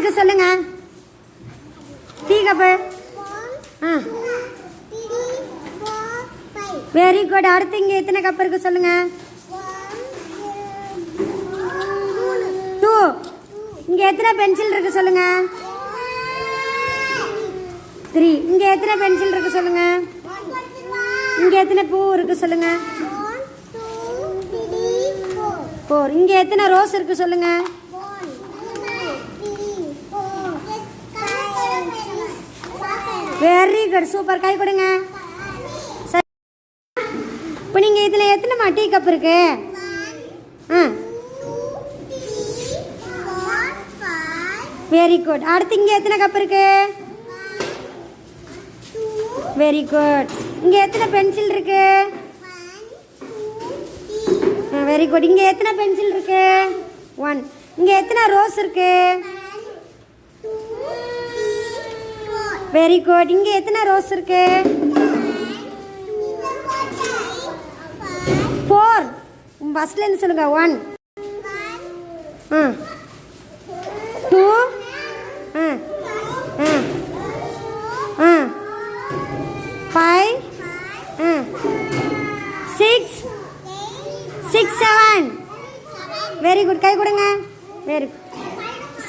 இருக்குது சொல்லுங்க. Tea cup. Very good. அடுத்து இங்கே எத்தனை கப் இருக்குது சொல்லுங்க. 2. இங்கே எத்தனை பென்சில் இருக்குது சொல்லுங்க. 3. இங்கே எத்தனை பென்சில் இருக்குது சொல்லுங்க. இங்கே எத்தனை பூ இருக்குது சொல்லுங்க. 4. இங்கே எத்தனை ரோஸ் இருக்குது சொல்லுங்க. Very good, super. கை கொடுங்க. இப்போ நீங்கள் இதில் எத்தனைமா டீ கப் இருக்கு? Very good. அடுத்து இங்கே எத்தனை கப் இருக்கு? Very good. இங்கே எத்தனை பென்சில் இருக்கு? Very good. இங்கே எத்தனை பென்சில் இருக்கு? 1. இங்கே எத்தனை ரோஸ் இருக்கு? Very good. இங்கே எத்தனை ரோஸ் இருக்கு? 4. ஃபஸ்ட்லேருந்து சொல்லுங்க. 1 2 5 6 7. Very good. கை கொடுங்க. Very good.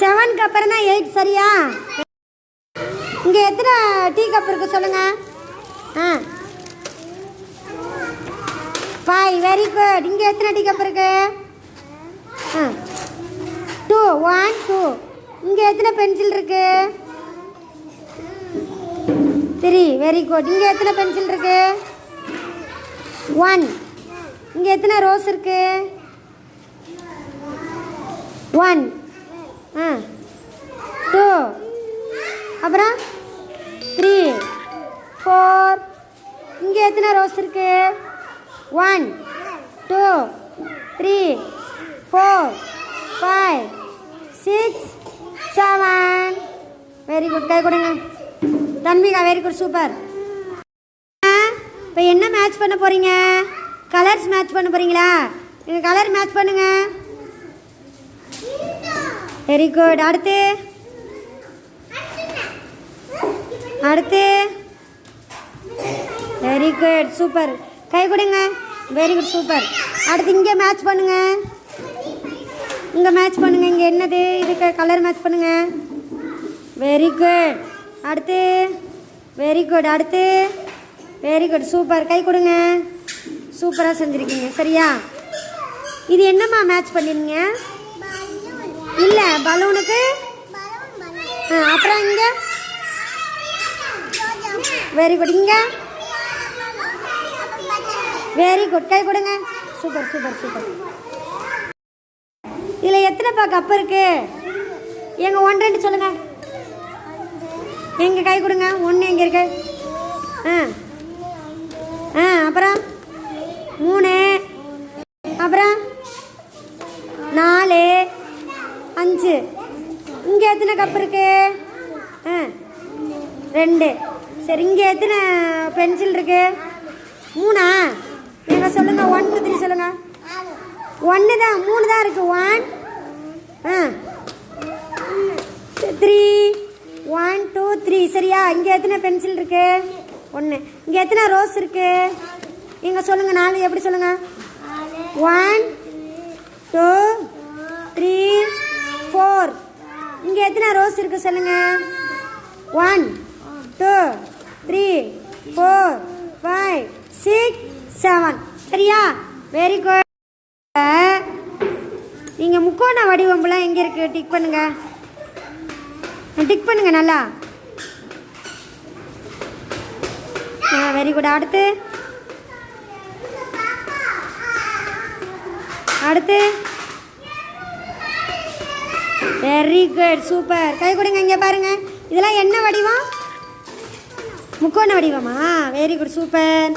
7க்கு அப்புறம் தான் 8 சரியா? இங்கே எத்தனை டீ கப் இருக்கு சொல்லுங்க. 5. Very good. இங்கே எத்தனை டீ கப் இருக்கு? 2. 1 2. இங்கே எத்தனை பென்சில் இருக்கு? 3. Very good. இங்கே எத்தனை பென்சில் இருக்கு? 1. இங்கே எத்தனை ரோஸ் இருக்கு? 1 2. அப்புறம் 3 4. இங்கே எத்தனை ரோஸ் இருக்கு? 1 2 3 4 5 6 7. Very good. கை கொடுங்க. Tanmika very good, super. இப்போ என்ன மேட்ச் பண்ண போகிறீங்க? கலர்ஸ் மேட்ச் பண்ண போகிறீங்களா? நீங்கள் கலர் மேட்ச் பண்ணுங்க. Very good. அடுத்து வெரி குட், சூப்பர். கை கொடுங்க. Very good, super. அடுத்து இங்கே மேட்ச் பண்ணுங்க. இங்கே மேட்ச் பண்ணுங்க. இங்கே என்னது இதுக்கு கலர் மேட்ச் பண்ணுங்க. Very good. அடுத்து வெரி குட். அடுத்து வெரி குட், சூப்பர். கை கொடுங்க. சூப்பராக செஞ்சுருக்கீங்க. சரியா? இது என்னம்மா மேட்ச் பண்ணிருங்க? இல்லை, பலூனுக்கு. அப்புறம் இங்கே வெரி குட். இங்கே வெரி குட். கை கொடுங்க. Super super super. இதில் எத்தனைப்பா கப் இருக்கு? எங்க 1 2 சொல்லுங்க. எங்க கை கொடுங்க. 1 எங்கே இருக்கு? அப்புறம் 3. அப்புறம் 4 5. இங்கே எத்தனை கப் இருக்கு? 2. சரி, இங்கே எத்தனை பென்சில் இருக்கு? 3. எங்க சொல்லுங்க. 1 2 3 சொல்லுங்க. 1 தான், 3 தான் இருக்கு. 1 3 1 2 3. சரியா? இங்கே எத்தனை பென்சில் இருக்கு? 1. இங்கே எத்தனை ரோஸ் இருக்கு? இங்கே சொல்லுங்க. 4. எப்படி சொல்லுங்க? 1 2 3 4. இங்கே எத்தனை ரோஸ் இருக்கு சொல்லுங்க. 1 2 3 4 5 6 7. சரியா? Very good. நீங்கள் முக்கோண வடிவம்லாம் எங்கே இருக்கு? டிக் பண்ணுங்க. டிக் பண்ணுங்க நல்லா. Very good. அடுத்து வெரி குட், சூப்பர். கை கொடுங்க. இங்கே பாருங்க. இதெல்லாம் என்ன வடிவம்? முக்கோண வடிவமா? Very good, super.